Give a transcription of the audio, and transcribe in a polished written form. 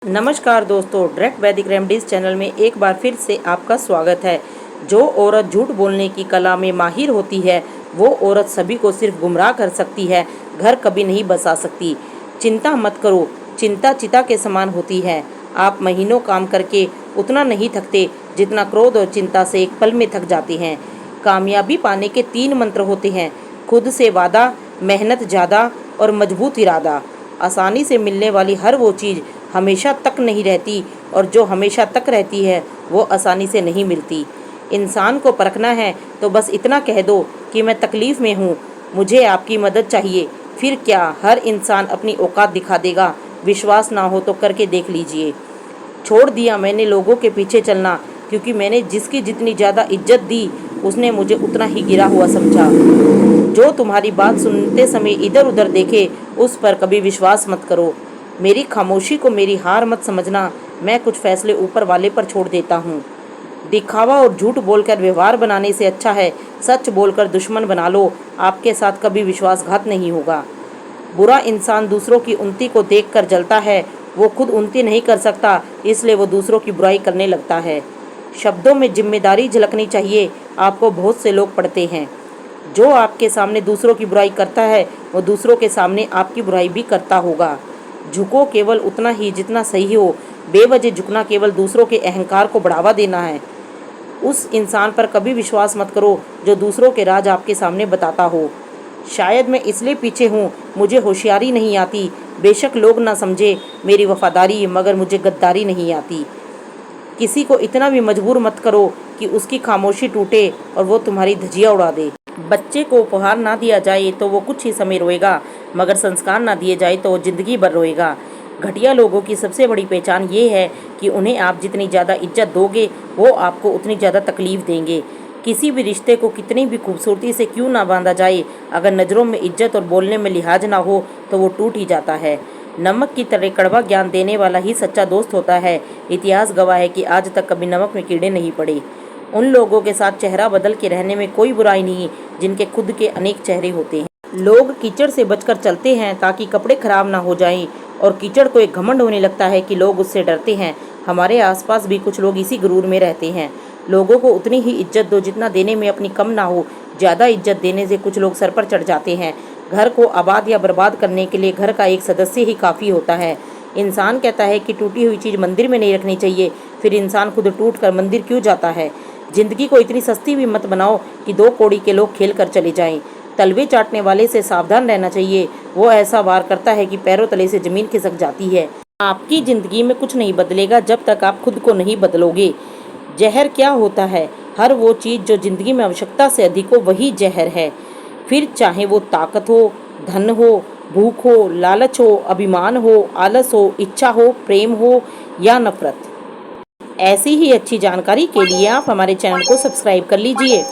नमस्कार दोस्तों, डायरेक्ट वैदिक रेमेडीज़ चैनल में एक बार फिर से आपका स्वागत है। जो औरत झूठ बोलने की कला में माहिर होती है वो औरत सभी को सिर्फ गुमराह कर सकती है, घर कभी नहीं बसा सकती। चिंता मत करो, चिंता चिता के समान होती है। आप महीनों काम करके उतना नहीं थकते जितना क्रोध और चिंता से एक पल में थक जाते हैं। कामयाबी पाने के 3 मंत्र होते हैं: खुद से वादा, मेहनत ज़्यादा और मजबूत इरादा। आसानी से मिलने वाली हर वो चीज़ हमेशा तक नहीं रहती और जो हमेशा तक रहती है वो आसानी से नहीं मिलती। इंसान को परखना है तो बस इतना कह दो कि मैं तकलीफ़ में हूँ, मुझे आपकी मदद चाहिए। फिर क्या हर इंसान अपनी औकात दिखा देगा। विश्वास ना हो तो करके देख लीजिए। छोड़ दिया मैंने लोगों के पीछे चलना, क्योंकि मैंने जिसकी जितनी ज़्यादा इज्जत दी उसने मुझे उतना ही गिरा हुआ समझा। जो तुम्हारी बात सुनते समय इधर उधर देखे उस पर कभी विश्वास मत करो। मेरी खामोशी को मेरी हार मत समझना, मैं कुछ फैसले ऊपर वाले पर छोड़ देता हूँ। दिखावा और झूठ बोलकर व्यवहार बनाने से अच्छा है सच बोलकर दुश्मन बना लो, आपके साथ कभी विश्वासघात नहीं होगा। बुरा इंसान दूसरों की उन्नति को देखकर जलता है, वो खुद उन्नति नहीं कर सकता इसलिए वो दूसरों की बुराई करने लगता है। शब्दों में जिम्मेदारी झलकनी चाहिए, आपको बहुत से लोग पढ़ते हैं। जो आपके सामने दूसरों की बुराई करता है वो दूसरों के सामने आपकी बुराई भी करता होगा। झुको केवल उतना ही जितना सही हो, बेवजह झुकना केवल दूसरों के अहंकार को बढ़ावा देना है। उस इंसान पर कभी विश्वास मत करो जो दूसरों के राज आपके सामने बताता हो। शायद मैं इसलिए पीछे हूँ, मुझे होशियारी नहीं आती। बेशक लोग ना समझे मेरी वफादारी, मगर मुझे गद्दारी नहीं आती। किसी को इतना भी मजबूर मत करो कि उसकी खामोशी टूटे और वो तुम्हारी धज्जियाँ उड़ा दे। बच्चे को उपहार ना दिया जाए तो वो कुछ ही समय रोएगा, मगर संस्कार ना दिए जाए तो वो जिंदगी भर रोएगा। घटिया लोगों की सबसे बड़ी पहचान ये है कि उन्हें आप जितनी ज़्यादा इज्जत दोगे वो आपको उतनी ज़्यादा तकलीफ़ देंगे। किसी भी रिश्ते को कितनी भी खूबसूरती से क्यों ना बांधा जाए, अगर नज़रों में इज्जत और बोलने में लिहाज ना हो तो वो टूट ही जाता है। नमक की तरह कड़वा ज्ञान देने वाला ही सच्चा दोस्त होता है। इतिहास गवाह है कि आज तक कभी नमक में कीड़े नहीं पड़े। उन लोगों के साथ चेहरा बदल के रहने में कोई बुराई नहीं जिनके खुद के अनेक चेहरे होते हैं। लोग कीचड़ से बचकर चलते हैं ताकि कपड़े खराब ना हो जाएं, और कीचड़ को एक घमंड होने लगता है कि लोग उससे डरते हैं। हमारे आसपास भी कुछ लोग इसी गुरूर में रहते हैं। लोगों को उतनी ही इज्जत दो जितना देने में अपनी कम ना हो। ज़्यादा इज्जत देने से कुछ लोग सर पर चढ़ जाते हैं। घर को आबाद या बर्बाद करने के लिए घर का एक सदस्य ही काफ़ी होता है। इंसान कहता है कि टूटी हुई चीज़ मंदिर में नहीं रखनी चाहिए, फिर इंसान खुद टूट कर मंदिर क्यों जाता है। जिंदगी को इतनी सस्ती भी मत बनाओ कि 2 कौड़ी के लोग खेल कर चले जाएं। तलवे चाटने वाले से सावधान रहना चाहिए, वो ऐसा वार करता है कि पैरों तले से ज़मीन खिसक जाती है। आपकी ज़िंदगी में कुछ नहीं बदलेगा जब तक आप खुद को नहीं बदलोगे। जहर क्या होता है? हर वो चीज़ जो ज़िंदगी में आवश्यकता से अधिक हो वही जहर है। फिर चाहे वो ताकत हो, धन हो, भूख हो, लालच हो, अभिमान हो, आलस हो, इच्छा हो, प्रेम हो या नफरत। ऐसी ही अच्छी जानकारी के लिए आप हमारे चैनल को सब्सक्राइब कर लीजिए।